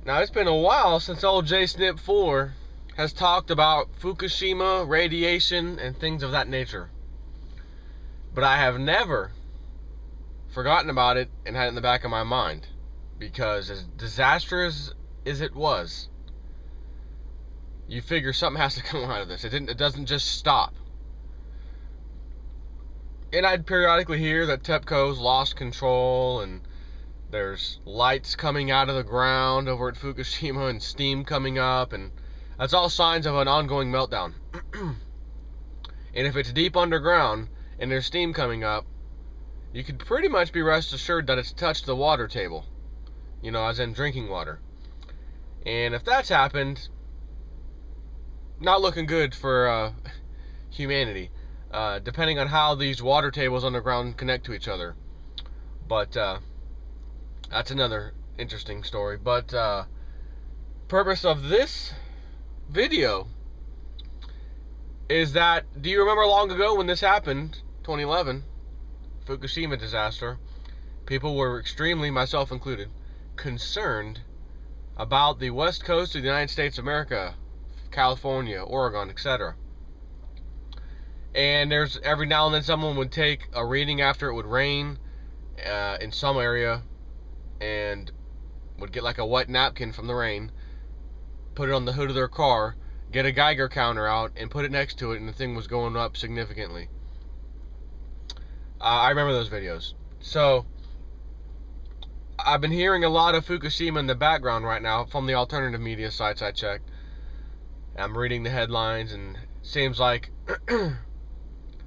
Now, it's been a while since old JSNP4 has talked about Fukushima, radiation, and things of that nature. But I have never forgotten about it and had it in the back of my mind. Because as disastrous as it was, you figure something has to come out of this. It doesn't just stop. And I'd periodically hear that TEPCO's lost control and there's lights coming out of the ground over at Fukushima and steam coming up, and that's all signs of an ongoing meltdown. And if it's deep underground and there's steam coming up, you could pretty much be rest assured that it's touched the water table. You know, as in drinking water. And if that's happened, not looking good for humanity, depending on how these water tables underground connect to each other. But that's another interesting story. But purpose of this video is that, do you remember long ago when this happened, 2011, Fukushima disaster? People were extremely, myself included, concerned about the west coast of the United States of America, California, Oregon, etc. And there's every now and then someone would take a reading after it would rain in some area, and would get like a wet napkin from the rain, put it on the hood of their car, get a Geiger counter out, and put it next to it, and the thing was going up significantly. I remember those videos. So I've been hearing a lot of Fukushima in the background right now from the alternative media sites I checked. I'm reading the headlines, and it seems like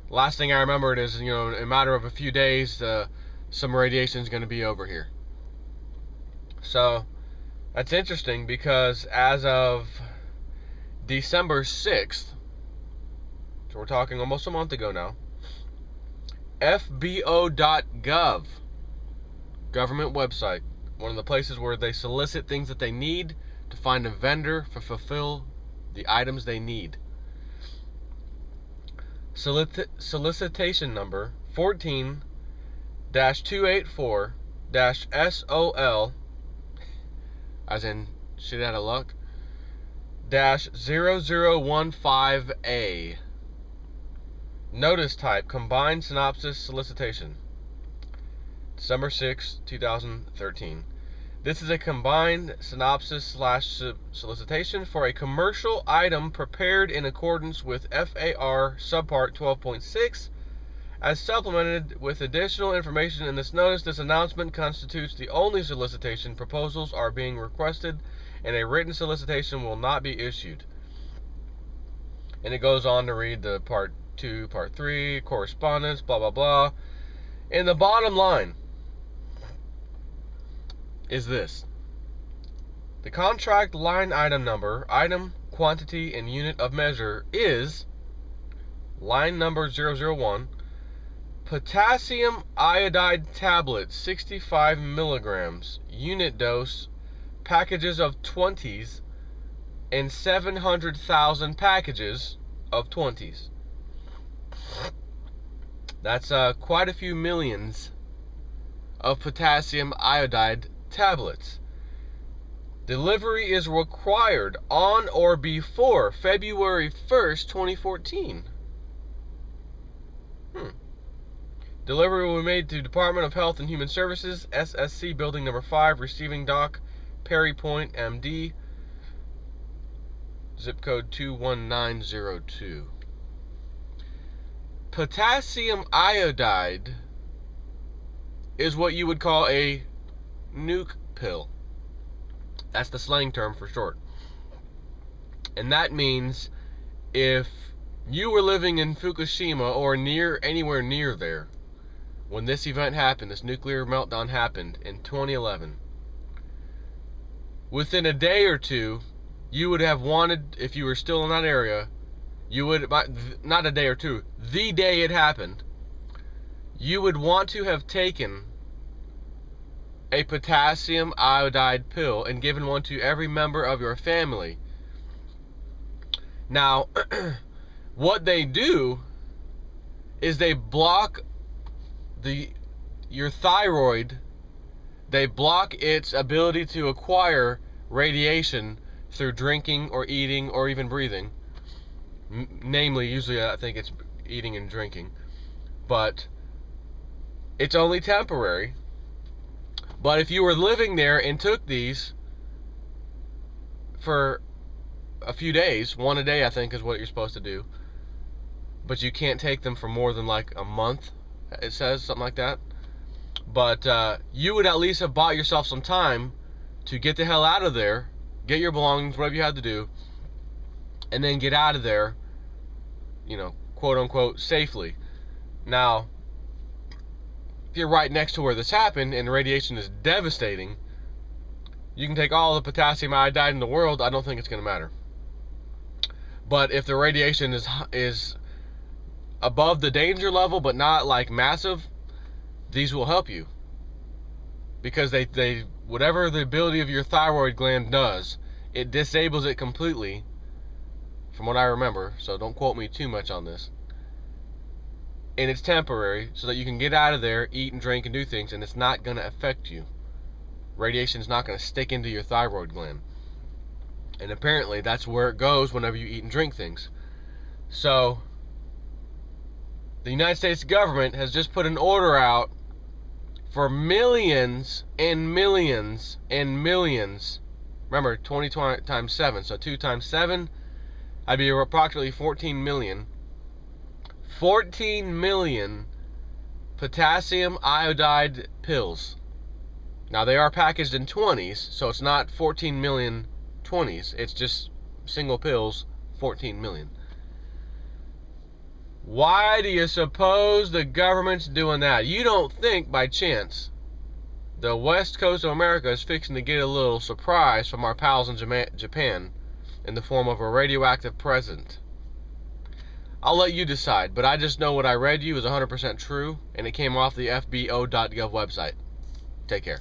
last thing I remembered is, you know, in a matter of a few days, some radiation is going to be over here. So that's interesting, because as of December 6th, so we're talking almost a month ago now, FBO.gov, government website, one of the places where they solicit things that they need to find a vendor to fulfill the items they need. Solicitation number 14-284-SOL, as in shit out of luck, -0015A. Notice type, combined synopsis solicitation. December 6, 2013. This is a combined synopsis / solicitation for a commercial item prepared in accordance with FAR subpart 12.6, as supplemented with additional information in this notice. This announcement constitutes the only solicitation. Proposals are being requested, and a written solicitation will not be issued. And it goes on to read the part 2, part 3, correspondence, blah, blah, blah. And the bottom line is this: the contract line item number, item quantity, and unit of measure is line number 001, potassium iodide tablets, 65 milligrams, unit dose, packages of 20s, and 700,000 packages of 20s. That's quite a few millions of potassium iodide tablets. Delivery is required on or before February 1st, 2014. Delivery will be made to Department of Health and Human Services, SSC, Building Number 5, Receiving Dock, Perry Point, MD, zip code 21902. Potassium iodide is what you would call a nuke pill. That's the slang term for short. And that means if you were living in Fukushima or anywhere near there when this event happened, this nuclear meltdown happened in 2011, within a day or two, you would have wanted, if you were still in that area, you would, not a day or two, the day it happened, you would want to have taken a potassium iodide pill and given one to every member of your family. Now, what they do is they block your thyroid. They block its ability to acquire radiation through drinking or eating or even breathing. Namely, usually I think it's eating and drinking. But it's only temporary. But if you were living there and took these for a few days, one a day I think is what you're supposed to do, but you can't take them for more than like a month, it says, something like that. But you would at least have bought yourself some time to get the hell out of there, get your belongings, whatever you had to do, and then get out of there, you know, quote unquote, safely. Now, if you're right next to where this happened and the radiation is devastating, you can take all the potassium iodide in the world, I don't think it's going to matter. But if the radiation is above the danger level but not like massive, these will help you. Because they whatever the ability of your thyroid gland does, it disables it completely, from what I remember, so don't quote me too much on this. And it's temporary, so that you can get out of there, eat and drink and do things, and it's not going to affect you. Radiation is not going to stick into your thyroid gland. And apparently that's where it goes whenever you eat and drink things. So the United States government has just put an order out for millions and millions and millions. Remember, 20 times 7, so 2 times 7, I'd be approximately 14 million. 14 million potassium iodide pills. Now they are packaged in 20s, so it's not 14 million 20s. It's just single pills, 14 million. Why do you suppose the government's doing that? You don't think by chance the west coast of America is fixing to get a little surprise from our pals in Japan in the form of a radioactive present? I'll let you decide, but I just know what I read you is 100% true, and it came off the fbo.gov website. Take care.